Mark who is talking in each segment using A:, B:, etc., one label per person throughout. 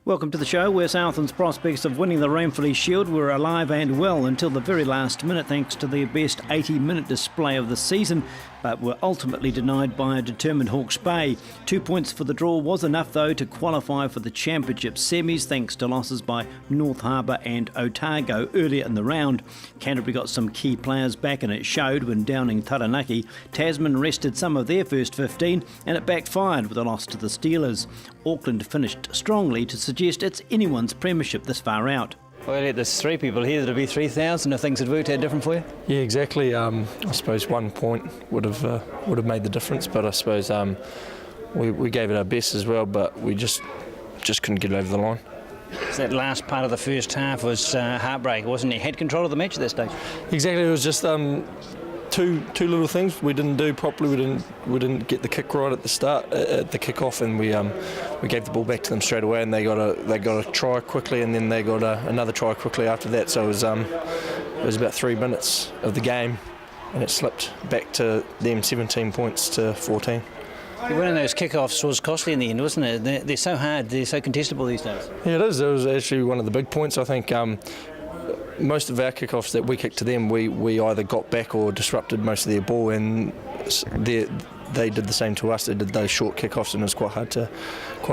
A: Welcome to the show, where Southland's prospects of winning the Rainford Shield were alive and well until the very last minute, thanks to their best 80-minute display of the season, but were ultimately denied by a determined Hawke's Bay. 2 points for the draw was enough, though, to qualify for the championship semis, thanks to losses by North Harbour and Otago earlier in the round. Canterbury got some key players back, and it showed when downing Taranaki. Tasman rested some of their first 15, and it backfired with a loss to the Steelers. Auckland finished strongly to suggest it's anyone's premiership this far out.
B: Well, there's three people here that'll be 3,000 if things had worked out different for you.
C: Yeah, exactly. I suppose 1 point would have made the difference, but I suppose we gave it our best as well, but we just couldn't get over the line.
B: So that last part of the first half was heartbreak, wasn't it? You had control of the match at that stage.
C: Exactly. It was just two little things we didn't do properly. We didn't get the kick right at the start, at the kick-off, and we gave the ball back to them straight away, and they got a try quickly, and then they got another try quickly after that. So it was about 3 minutes of the game, and it slipped back to them 17 points to 14.
B: Winning those kick-offs was costly in the end, wasn't it? They're so hard, they're so contestable these days.
C: Yeah, it is. It was actually one of the big points, I think. Most of our kick-offs that we kicked to them, we either got back or disrupted most of their ball, and they did the same to us. They did those short kick-offs, and it was quite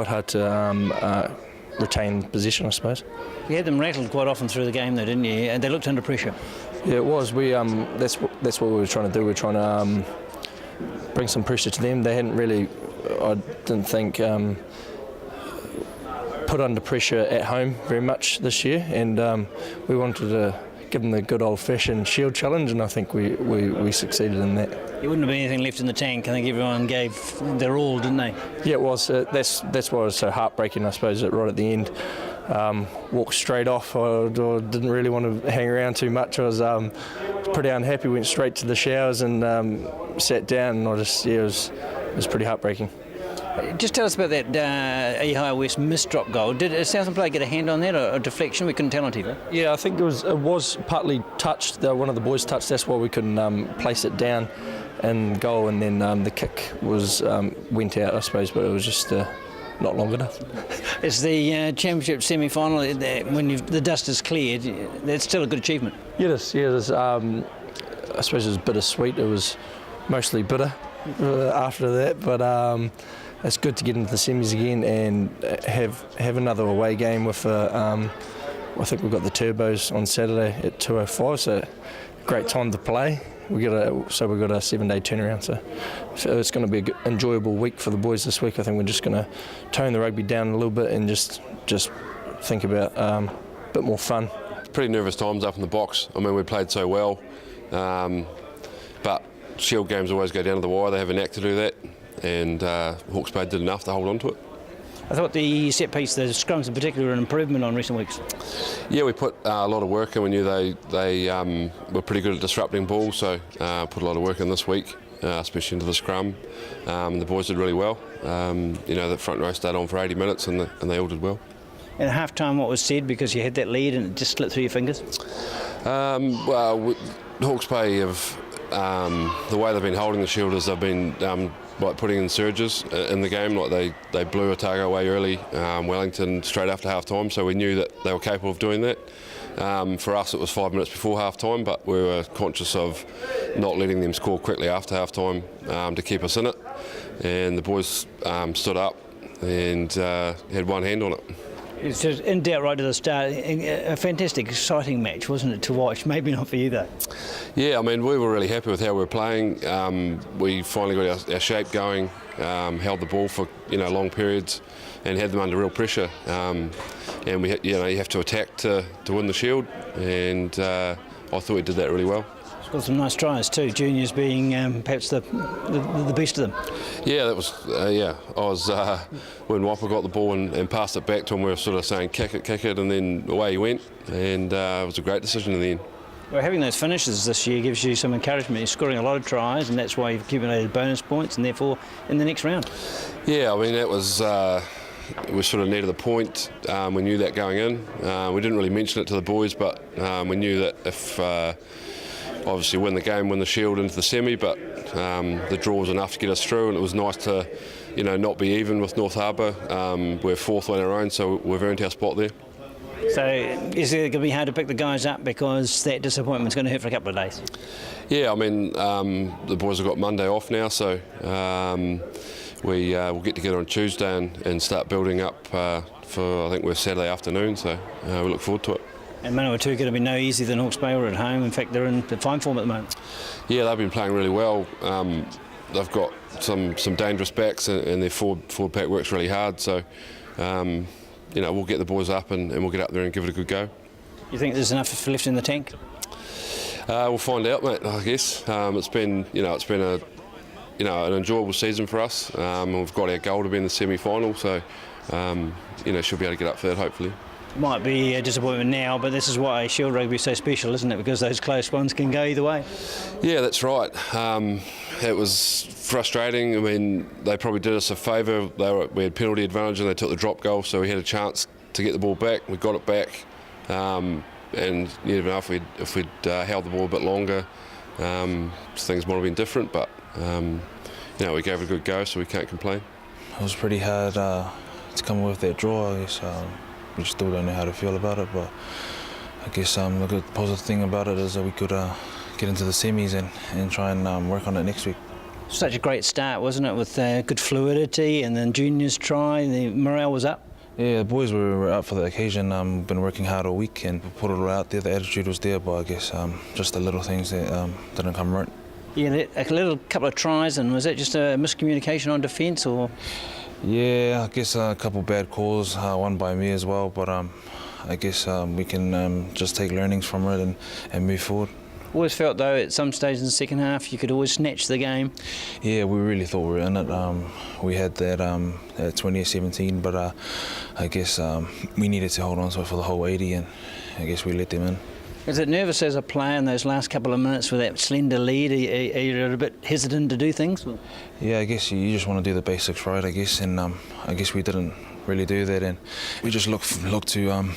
C: hard to retain possession, I suppose.
B: You had them rattled quite often through the game, though, didn't you? And they looked under pressure.
C: Yeah, it was. That's what we were trying to do. We were trying to bring some pressure to them. They hadn't really, I didn't think, put under pressure at home very much this year, and we wanted to give them the good old-fashioned Shield challenge, and I think we succeeded in that.
B: There wouldn't have been anything left in the tank. I think everyone gave their all, didn't they?
C: Yeah, it was. That's why it was so heartbreaking, I suppose, that right at the end. Walked straight off. I didn't really want to hang around too much. I was pretty unhappy. Went straight to the showers and sat down, and it was pretty heartbreaking.
B: Just tell us about that Ehio West missed drop goal. Did a Southland player get a hand on that, or a deflection? We couldn't tell on TV.
C: Yeah, I think it was partly touched. One of the boys touched. That's why we couldn't place it down and goal. And then the kick went out, I suppose, but it was just not long enough.
B: It's the championship semi-final. When the dust is cleared, that's still a good achievement.
C: Yeah, it is. Yeah, it is. I suppose it was bittersweet. It was mostly bitter after that, but. It's good to get into the semis again and have another away game with I think we've got the Turbos on Saturday at 2:05, so great time to play. We've got a 7-day turnaround, so it's going to be an enjoyable week for the boys this week. I think we're just going to tone the rugby down a little bit and just think about a bit more fun.
D: Pretty nervous times up in the box. I mean, we played so well, but Shield games always go down to the wire. They have a knack to do that. And Hawke's Bay did enough to hold on to it.
B: I thought the set piece, the scrums in particular, were an improvement on recent weeks. Yeah,
D: we put a lot of work in. We knew they were pretty good at disrupting balls, so put a lot of work in this week, especially into the scrum. The boys did really well. The front row stayed on for 80 minutes and they all did well.
B: And at half-time, what was said, because you had that lead and it just slipped through your fingers?
D: Hawke's Bay have, the way they've been holding the Shield is they've been like putting in surges in the game. Like they blew Otago away early, Wellington straight after half-time, so we knew that they were capable of doing that. For us it was 5 minutes before half-time, but we were conscious of not letting them score quickly after half-time to keep us in it, and the boys stood up and had one hand on it.
B: It's just in doubt right to the start. A fantastic, exciting match, wasn't it, to watch? Maybe not for you, though.
D: Yeah, I mean, we were really happy with how we were playing. We finally got our shape going, held the ball for long periods, and had them under real pressure. And we, you have to attack to win the Shield, and I thought we did that really well.
B: Got some nice tries too, juniors being perhaps the best of them. Yeah,
D: that was, I was, when Wappa got the ball and passed it back to him, we were sort of saying kick it, and then away he went, and it was a great decision in the end.
B: Well, having those finishes this year gives you some encouragement. You're scoring a lot of tries, and that's why you've accumulated bonus points, and therefore in the next round. Yeah,
D: I mean, that was, we sort of needed the point. We knew that going in. We didn't really mention it to the boys, but we knew that if obviously win the game, win the Shield into the semi, but The draw was enough to get us through, and it was nice to, not be even with North Harbour. We're fourth on our own, so we've earned our spot there.
B: So is it going to be hard to pick the guys up because that disappointment's going to hurt for a couple of days?
D: Yeah, I mean, the boys have got Monday off now, so we'll get together on Tuesday and start building up for, I think we're Saturday afternoon, so we look forward to it.
B: And Manawatu going to be no easier than Hawke's Bay. We're at home. In fact, they're in fine form at the moment.
D: Yeah, they've been playing really well. They've got some dangerous backs, and their forward pack works really hard, so we'll get the boys up and we'll get up there and give it a good go.
B: You think there's enough left in the tank?
D: We'll find out, mate. I guess it's been an enjoyable season for us. We've got our goal to be in the semi-final, so should be able to get up for that hopefully.
B: Might be a disappointment now, but this is why Shield Rugby is so special, isn't it? Because those close ones can go either way.
D: Yeah, that's right. It was frustrating. I mean, they probably did us a favour. We had penalty advantage and they took the drop goal, so we had a chance to get the ball back. We got it back, and you never know if we'd held the ball a bit longer, things might have been different. But we gave it a good go, so we can't complain.
E: It was pretty hard to come with that draw, I guess. We still don't know how to feel about it, but I guess the good positive thing about it is that we could get into the semis and try and work on it next week.
B: Such a great start, wasn't it, with good fluidity, and then juniors try, the morale was up.
E: Yeah, the boys were up for the occasion. Been working hard all week and put it all out there. The attitude was there, but I guess just the little things that didn't come right.
B: Yeah, a little couple of tries, and was that just a miscommunication on defence, or?
E: Yeah, I guess a couple bad calls, one by me as well, but I guess we can just take learnings from it and move forward.
B: Always felt though at some stage in the second half you could always snatch the game.
E: Yeah, we really thought we were in it. We had that 2017, but I guess we needed to hold on to it for the whole 80, and I guess we let them in.
B: Is it nervous as a player in those last couple of minutes with that slender lead? Are you a bit hesitant to do things?
E: Yeah, I guess you just want to do the basics right, I guess, and I guess we didn't really do that, and we just look to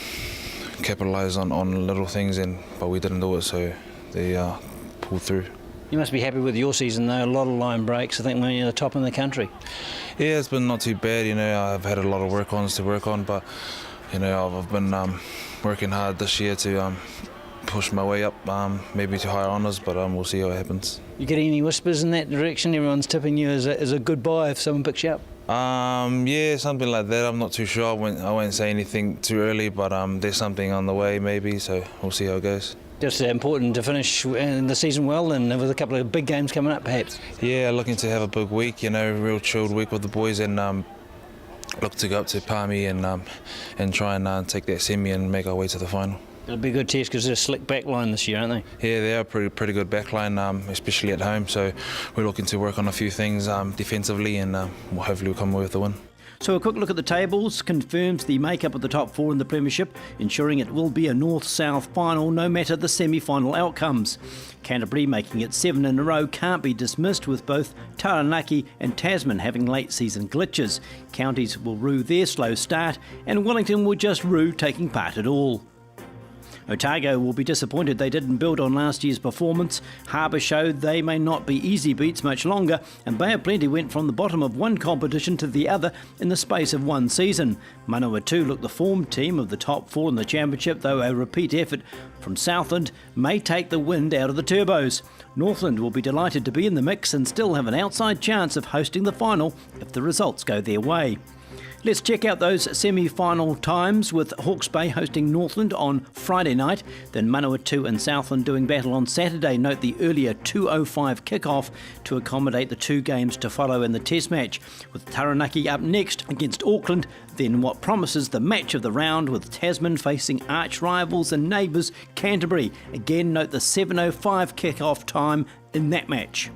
E: capitalise on little things, but we didn't do it, so they pulled through.
B: You must be happy with your season though, a lot of line breaks, I think when you're the top in the country.
E: Yeah, it's been not too bad, I've had a lot of work-ons to work on, but I've been working hard this year to push my way up, maybe to higher honours, but we'll see how it happens.
B: You get any whispers in that direction? Everyone's tipping you as a good buy if someone picks you up?
E: Yeah, something like that. I'm not too sure. I won't say anything too early, but there's something on the way maybe, so we'll see how it goes.
B: Just important to finish the season well, and with a couple of big games coming up perhaps.
E: Yeah, looking to have a big week, real chilled week with the boys, and look to go up to Palmy and try and take that semi and make our way to the final.
B: It'll be a good test because they're a slick backline this year, aren't they?
E: Yeah, they are pretty good backline, especially at home. So we're looking to work on a few things defensively, and hopefully we'll come away with the win.
A: So a quick look at the tables confirms the makeup of the top four in the Premiership, ensuring it will be a north-south final no matter the semi-final outcomes. Canterbury, making it 7 in a row, can't be dismissed, with both Taranaki and Tasman having late-season glitches. Counties will rue their slow start, and Wellington will just rue taking part at all. Otago will be disappointed they didn't build on last year's performance. Harbour showed they may not be easy beats much longer, and Bay of Plenty went from the bottom of one competition to the other in the space of one season. Manawatu looked the form team of the top four in the championship, though a repeat effort from Southland may take the wind out of the turbos. Northland will be delighted to be in the mix and still have an outside chance of hosting the final if the results go their way. Let's check out those semi-final times, with Hawke's Bay hosting Northland on Friday night, then Manawatu and Southland doing battle on Saturday. Note the earlier 2:05 kick-off to accommodate the two games to follow in the Test match, with Taranaki up next against Auckland, then what promises the match of the round with Tasman facing arch-rivals and neighbours Canterbury. Again, note the 7:05 kick-off time in that match.